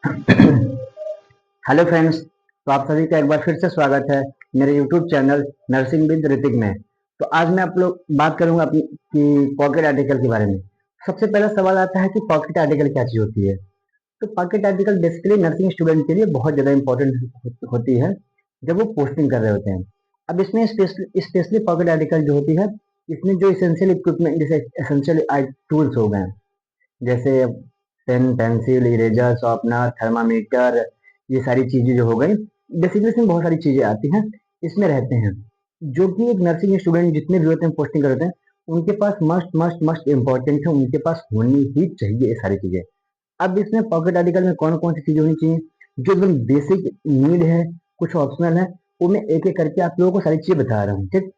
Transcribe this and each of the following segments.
Hello friends. तो आप सभी का एक बार फिर से स्वागत है मेरे YouTube channel nursing with Hrithik में। तो आज मैं आप लोग बात करूंगा अपनी कि पॉकेट आर्टिकल के बारे में। सबसे पहला सवाल आता है कि पॉकेट आर्टिकल क्या चीज होती है। तो pocket article basically nursing student के लिए बहुत ज़्यादा इंपॉर्टेंट होती है जब वो पोस्टिंग कर रहे होते हैं। अब इसमें स्पेशली पॉकेट आर्टिकल जो होती है, इसमें जो इसेंशियल इक्विपमेंट जैसे एसेंशियल टूल्स हो गए, जैसे pen, pencil, eraser, sharpener, thermometer, ये सारी चीजें जो हो गई, बेसिकली इसमें बहुत सारी चीजें आती हैं, इसमें रहते हैं, जो कि एक नर्सिंग स्टूडेंट जितने भी होते हैं पोस्टिंग करते हैं, उनके पास मस्ट मस्ट मस्ट इम्पोर्टेंट है, उनके पास होनी ही चाहिए ये सारी चीजें। अब इसमें पॉकेट आर्टिकल में कौन कौन सी चीजें होनी चाहिए, जो एकदम बेसिक नीड है, कुछ ऑप्शनल है, वो मैं एक एक करके आप लोगों को सारी चीजें बता रहा हूँ, ठीक।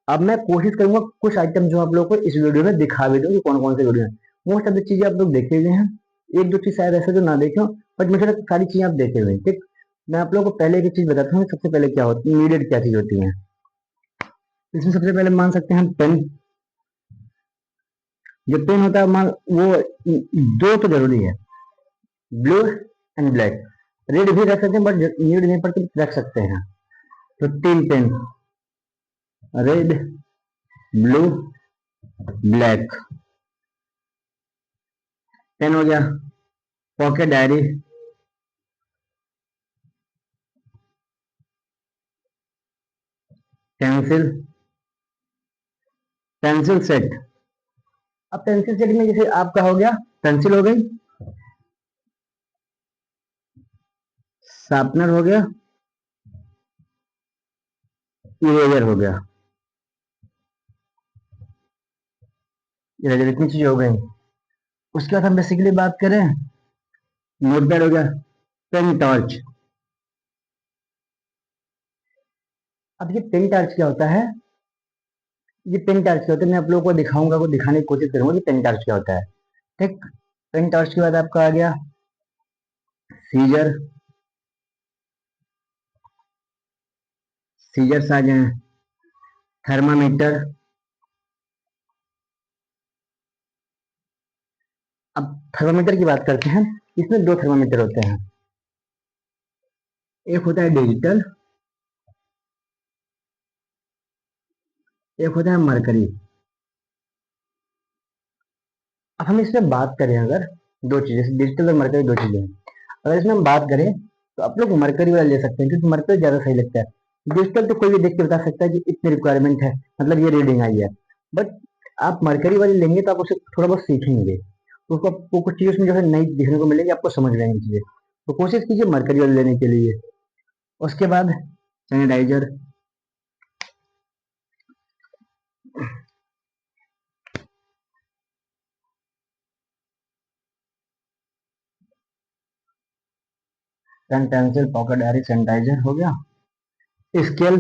अब मैं कोशिश करूंगा कुछ आइटम जो आप लोगों को इस वीडियो में दिखा भी दूं कि कौन कौन से वीडियो है। मोस्ट ऑफ द चीजें आप लोग देखे हुए हैं, एक दो चीज शायद ऐसे जो ना देखे हो, बट मुझे लगता है सारी चीजें आप देखे हुए हैं, ठीक। मैं आप लोगों को पहले एक चीज बताता हूँ, सबसे पहले क्या होती है, नीडेड क्या चीज होती है। इसमें सबसे पहले मान सकते हैं हम पेन। जो पेन होता है मान वो दो तो जरूरी है, ब्लू एंड ब्लैक। रेड भी रख सकते हैं बट नीड नहीं पड़ती, रख सकते हैं। तो तीन pen, red, blue, black. Pen हो गया, pocket diary, pencil, pencil set. अब पेंसिल सेट में जैसे आपका हो गया, पेंसिल हो गई, शार्पनर हो गया, इरेजर हो गया। इरेजर इतनी चीज हो गई। उसके बाद हम बेसिकली बात करें, नोटपैड हो गया, पेन टॉर्च। अब ये पेन टॉर्च क्या होता है, ये पेन टॉर्च क्या होता है, मैं आप लोगों को दिखाऊंगा, को दिखाने की कोशिश करूंगा कि पेन टॉर्च क्या होता है, ठीक। पेन टॉर्च के बाद आपका आ गया सीजर, सीजर्स आ गए, थर्मामीटर। अब थर्मामीटर की बात करते हैं, इसमें दो थर्मामीटर होते हैं, एक होता है डिजिटल, एक होता है मरकरी। अब हम इसमें बात करें अगर, दो चीजें डिजिटल और मरकरी दो चीजें हैं, अगर इसमें हम बात करें तो आप लोग मरकरी वाला ले सकते हैं, क्योंकि मरकरी ज्यादा सही लगता है। डिजिटल तो कोई भी देख के बता सकता है कि इतनी रिक्वायरमेंट है, मतलब ये रीडिंग आई है, बट आप मरकरी वाली लेंगे तो आप उसे थोड़ा बहुत सीखेंगे, तो उसको आपको कुछ चीजें उसमें जो है नई दिखने को मिलेगी, आपको समझ में आएंगी चीजें। तो कोशिश कीजिए मरकरी वाली लेने के लिए। उसके बाद sanitiser, pen, pencil, pocket diary, sanitiser हो गया। स्केल,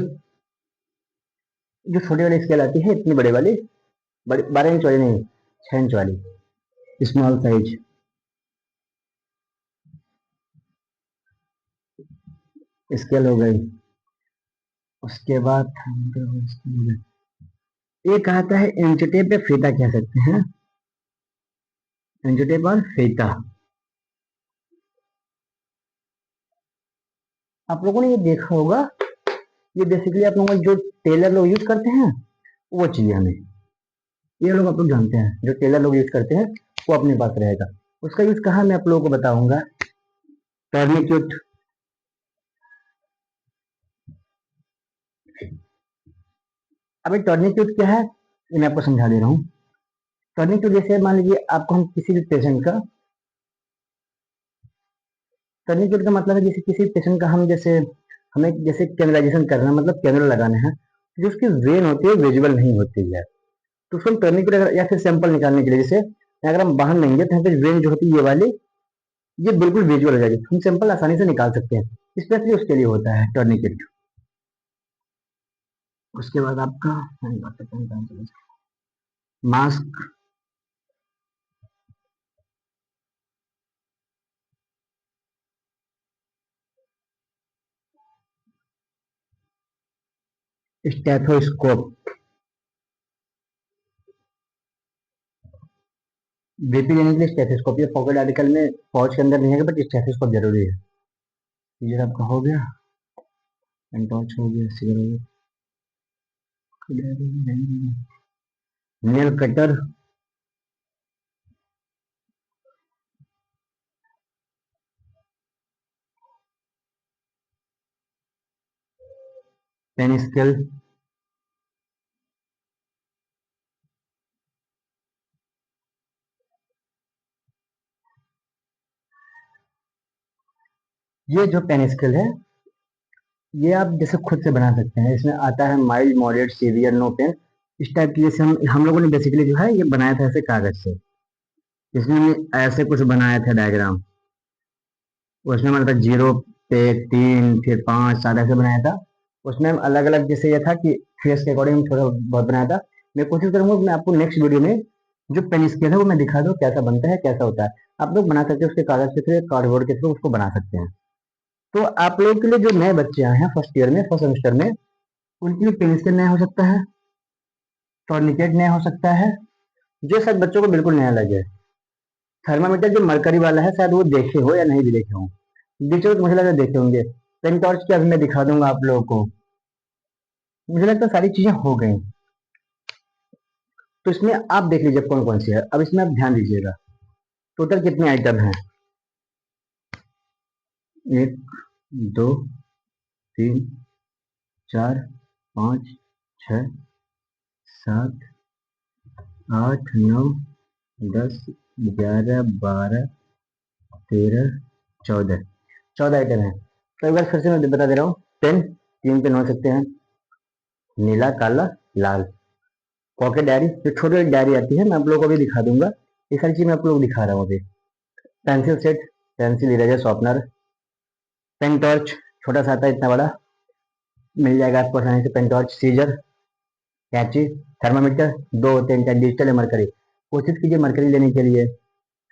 जो छोटी वाली स्केल आती है, इतनी बड़े वाली, बड़ी 12 इंच वाली नहीं, 6 इंच वाली, स्मॉल साइज, स्केल हो गई। उसके बाद एक आता है इंच टेप या फीता कह सकते हैं, इंच टेप और फीता। आप लोगों ने ये देखा होगा, ये बेसिकली आप लोगों को जो टेलर लोग यूज करते हैं वो चाहिए हमें, ये लोग आप लोग जानते हैं, जो टेलर लोग यूज करते हैं वो अपने पास रहेगा। उसका यूज कहाँ मैं आप लोगों को बताऊंगा, टर्निक्यूट। अभी टर्निक्यूट क्या है ये मैं आपको समझा दे रहा हूँ। टर्निक्यूट जैसे मान लीजिए आपको हम किसी भी पेशेंट का, टर्निक्यूट का मतलब है जैसे किसी पेशेंट का हम जैसे, हमें जैसे कैमराइजेशन करना, मतलब कैमरा लगाना है, जो उसकी वेन होती है विजुअल नहीं होती है, तो उसको हम टर्निक्यूट या फिर सैंपल निकालने के लिए, जैसे अगर हम बाहर लेंगे तो यहाँ पे वेन जो होती है ये वाली, ये बिल्कुल विजुअल हो जाएगी, हम सैंपल आसानी से निकाल सकते हैं, स्पेशली उसके लिए होता है टर्निकेट। उसके बाद आपका मास्क, स्टेथोस्कोप, बीपी लेने के लिए स्टेथोस्कोप, ये पॉकेट आर्टिकल में पाउच के अंदर नहीं है, बट स्टेथोस्कोप जरूरी है। ये आपका हो गया, टॉर्च हो गया, सिगर हो गया, नेल कटर, पेन स्केल, ये जो पेन स्केल है ये आप जैसे खुद से बना सकते हैं। इसमें आता है mild, moderate, severe, no pain, इस टाइप की। जैसे हम लोगों ने बेसिकली जो है ये बनाया था ऐसे कागज से। इसमें ऐसे कुछ बनाया था डायग्राम, उसमें मतलब 0 पे 3 फिर 5 7 ऐसे बनाया था। उसमें हम अलग अलग, जैसे ये था कि फेस के अकॉर्डिंग थोड़ा बहुत बनाया था। मैं कोशिश करूंगा कि मैं आपको नेक्स्ट वीडियो में जो पेन स्केल है वो मैं दिखा दूँ कैसा बनता है, कैसा होता है। आप लोग बना सकते हैं उसके कागज के थ्रू, कार्डबोर्ड के थ्रू उसको बना सकते हैं। तो आप लोगों के लिए जो नए बच्चे आए हैं फर्स्ट ईयर में, फर्स्ट सेमेस्टर में, उनके लिए पेंसिल नया हो सकता है, टॉर्निकेट नया हो सकता है, जो शायद बच्चों को बिल्कुल नया लगे। थर्मामीटर जो मरकरी वाला है शायद वो देखे हो या नहीं भी देखे हो, बीच मुझे लगा देखे होंगे। पेन टॉर्च की अभी मैं दिखा दूंगा आप लोगों को। मुझे लगता है सारी चीजें हो गई। तो इसमें आप देख लीजिए कौन कौन सी है। अब इसमें आप ध्यान दीजिएगा टोटल कितने आइटम हैं। 1 2 3 4 5 6 7 8 9 10 11 12 13 14 14 आइटम है। तो एक बार फिर से मैं बता दे रहा हूँ। पेन 3 पेन हो सकते हैं, नीला, काला, लाल। पॉकेट डायरी, जो छोटी डायरी आती है मैं आप लोगों को भी दिखा दूंगा। ये सारी चीज मैं आप लोगों को दिखा रहा हूँ अभी। Pencil set, pencil, eraser, sharpener, pen torch, छोटा सा आता है इतना बड़ा, मिल जाएगा आपको आसानी से। पेन टॉर्च, सीजर, कैंची, थर्मामीटर, दो होते हैं डिजिटल या मरकरी। कोशिश कीजिए मरकरी लेने के लिए।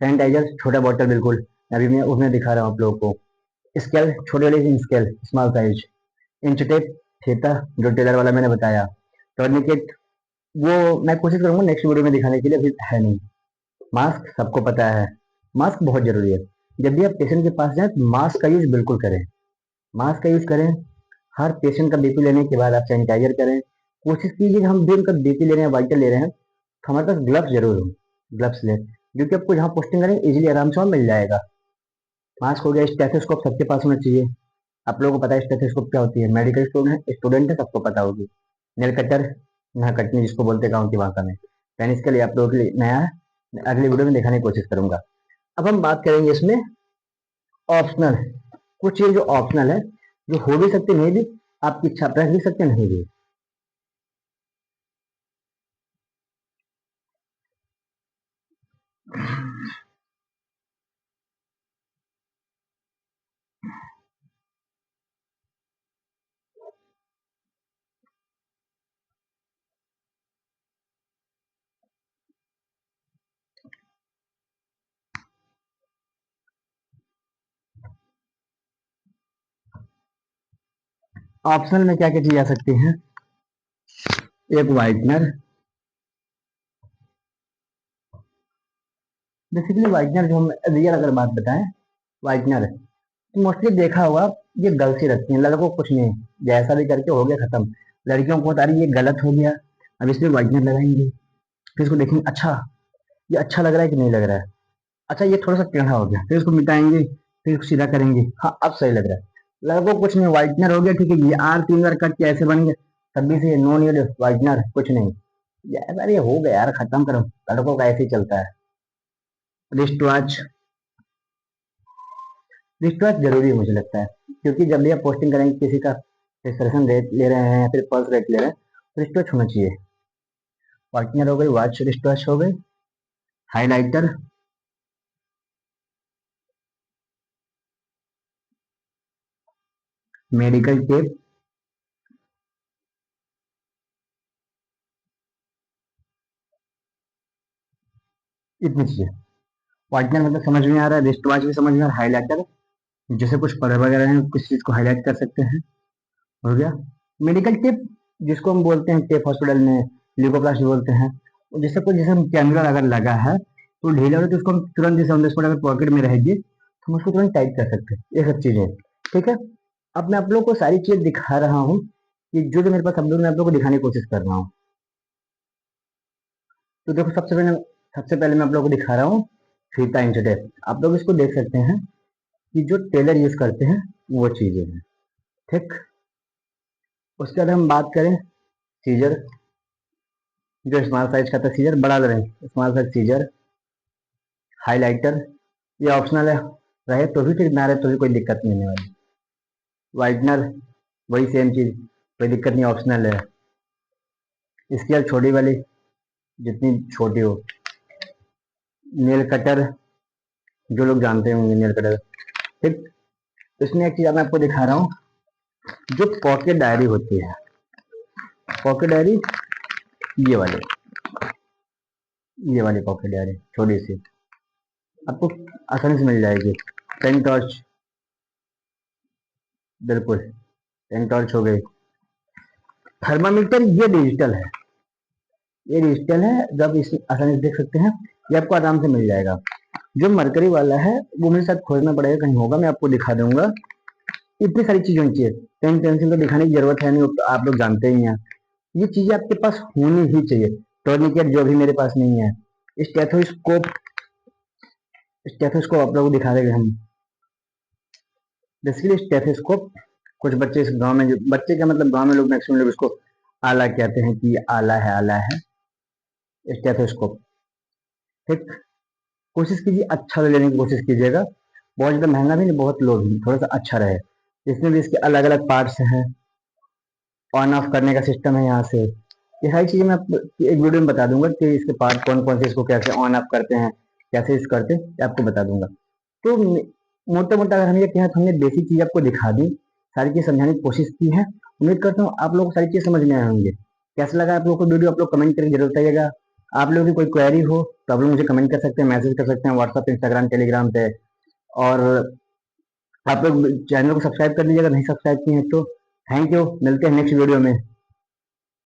सैनिटाइजर, छोटा बॉटल बिल्कुल, अभी मैं उसमें दिखा रहा हूँ आप लोगों को। स्केल, छोटे वाले scale, small size. Inch tape, फीता, जो टेलर वाला मैंने बताया। टॉर्निकेट, वो मैं कोशिश करूंगा नेक्स्ट वीडियो में दिखाने के लिए, अभी है नहीं। मास्क सबको पता है, मास्क बहुत जरूरी है। जब भी आप पेशेंट के पास जाएं तो मास्क का यूज बिल्कुल करें, मास्क का यूज करें। हर पेशेंट का बीपी लेने के बाद आप सैनिटाइजर करें। कोशिश कीजिए हम भी उनका बीपी ले रहे हैं, वाइटल ले रहे हैं, तो हमारे पास ग्लव्स जरूर हो, ग्लव्स लें, क्योंकि आपको जहाँ पोस्टिंग करें इजीली आराम से वहाँ मिल जाएगा। मास्क हो गया, स्टेथोस्कोप सबके पास होना चाहिए। आप लोगों को पता है स्टेथोस्कोप क्या होती है, मेडिकल स्टूडेंट है सबको पता होगी। नेल कटर, यहाँ कटनी जिसको बोलते हैं गाँव की भाषा में। पेन इसके लिए आप लोगों के लिए नया है, मैं अगली वीडियो में दिखाने की कोशिश करूंगा। अब हम बात करेंगे इसमें ऑप्शनल, कुछ चीज जो ऑप्शनल है, जो हो भी सकती नहीं भी, आपकी इच्छा, रख भी सकते नहीं भी। ऑप्शनल में क्या क्या चीज आ सकती है। एक वाइटनर, बेसिकली वाइटनर जो हम रियल अगर बात बताएं, वाइटनर तो मोस्टली देखा होगा ये गर्ल्स ही रखती हैं, लड़कों को कुछ नहीं, जैसा भी करके हो गया खत्म। लड़कियों को बता रही ये गलत हो गया, अब इसमें वाइटनर लगाएंगे, फिर इसको देखेंगे अच्छा ये अच्छा लग रहा है कि नहीं लग रहा है, अच्छा ये थोड़ा सा टेढ़ा हो गया, फिर इसको मिटाएंगे, फिर इसको सीधा करेंगे, हाँ अब सही लग रहा है। लड़कों को कुछ नहीं, व्हाइटनर हो गया ठीक है, ये आर 3 बार कट के ऐसे बन गया, तभी से नो नीड व्हाइटनर, कुछ नहीं यार, ये हो गया यार, खत्म करो। लड़कों का ऐसे ही चलता है। रिस्ट वॉच, रिस्ट वॉच जरूरी है मुझे लगता है, क्योंकि जब भी आप पोस्टिंग करेंगे किसी का रिजर्वेशन रेट ले रहे हैं या फिर पल्स रेट ले रहे हैं, तो रिस्ट वॉच होना चाहिए। व्हाइटनर हो गई, वॉच, रिस्ट वॉच हो गई। हाईलाइटर, मेडिकल टेप, इतनी चीजें। व्हाइटनर मतलब समझ में आ रहा है, रिस्ट वॉच भी समझ में आ रहा है, हाईलाइटर जैसे कुछ पढ़े वगैरह हैं किस चीज को हाईलाइट कर सकते हैं, हो गया। मेडिकल टेप, जिसको हम बोलते हैं टेप हॉस्पिटल में ल्यूकोप्लास्ट बोलते हैं, जैसे कोई जैसे कैमरा अगर लगा है तो ढीला हो तो उसको हम तुरंत जैसे ऑन द स्पॉट अगर पॉकेट में रहेगी तो हम उसको तुरंत टाइट कर सकते हैं, ये सब चीजें। ठीक है, अब मैं आप लोगों को सारी चीज दिखा रहा हूँ कि जो जो मेरे पास शब्दों में आप लोगों को दिखाने की कोशिश कर रहा हूँ। तो देखो सबसे पहले मैं आप लोगों को दिखा रहा हूँ फीता इंचटेप। आप लोग इसको देख सकते हैं कि जो टेलर यूज करते हैं वो चीजें हैं। ठीक, उसके बाद हम बात करें सीजर, जो स्मॉल साइज का था सीजर, बड़ा रहे स्मॉल साइज सीजर, हाइलाइटर, ये ऑप्शनल है, रहे तो भी ठीक, ना रहे तो भी कोई दिक्कत नहीं होने वाली। वाइटनर वही सेम चीज, कोई दिक्कत नहीं, ऑप्शनल है। स्केल छोटी वाली, जितनी छोटी हो। नेल कटर, जो लोग जानते होंगे नेल कटर। ठीक, इसमें एक चीज मैं आपको दिखा रहा हूँ, जो पॉकेट डायरी होती है, पॉकेट डायरी ये वाली पॉकेट डायरी छोटी सी आपको आसानी से मिल जाएगी। पेन टॉर्च, बिल्कुल पेन टॉर्च हो गई। थर्मामीटर ये डिजिटल है, जब इस आसानी से देख सकते हैं, ये आपको आराम से मिल जाएगा। जो मरकरी वाला है वो मेरे साथ खोजना पड़ेगा, कहीं होगा मैं आपको दिखा दूंगा। इतनी सारी चीजें होनी चाहिए, पेन पेंसिल तो दिखाने की जरूरत है नहीं, तो आप लोग जानते ही हैं। ये चीजें आपके पास होनी ही चाहिए। टॉर्निकेट जो भी मेरे पास नहीं है। स्टेथोस्कोप, स्टेथोस्कोप आप लोगों को दिखा देंगे हम। बेसिकली स्टेथोस्कोप, कुछ बच्चे इस गांव में, जो बच्चे का मतलब गांव में लोग मैक्सिमम लोग उसको आला कहते हैं कि आला है स्टेथोस्कोप। ठीक, कोशिश कीजिए अच्छा लेने की कोशिश कीजिएगा, बहुत ज़्यादा महंगा भी नहीं, बहुत लो भी, थोड़ा सा अच्छा रहे। इसमें भी इसके अलग अलग पार्ट्स हैं, ऑन ऑफ करने का सिस्टम है यहाँ से। ये सारी चीज़ें मैं आपको एक वीडियो में बता दूंगा कि इसके पार्ट कौन कौन से, इसको कैसे ऑन ऑफ करते हैं, कैसे इस करते हैं, ये आपको बता दूंगा। तो मोटा मोटा अगर हम ये कहें तो हमने बेसिक चीज़ आपको दिखा दी, सारी चीज़ समझाने की कोशिश की है। उम्मीद करता हूँ आप लोग को सारी चीज़ समझ में आए होंगे। कैसा लगा आप लोग को वीडियो, आप लोग कमेंट करके जरूर बताइएगा। आप लोगों की कोई क्वेरी हो तो आप लोग मुझे कमेंट कर सकते हैं, मैसेज कर सकते हैं व्हाट्सअप, इंस्टाग्राम, टेलीग्राम पे। और आप लोग चैनल को सब्सक्राइब कर लीजिएगा, नहीं सब्सक्राइब किए हैं तो। थैंक यू, मिलते हैं नेक्स्ट वीडियो में।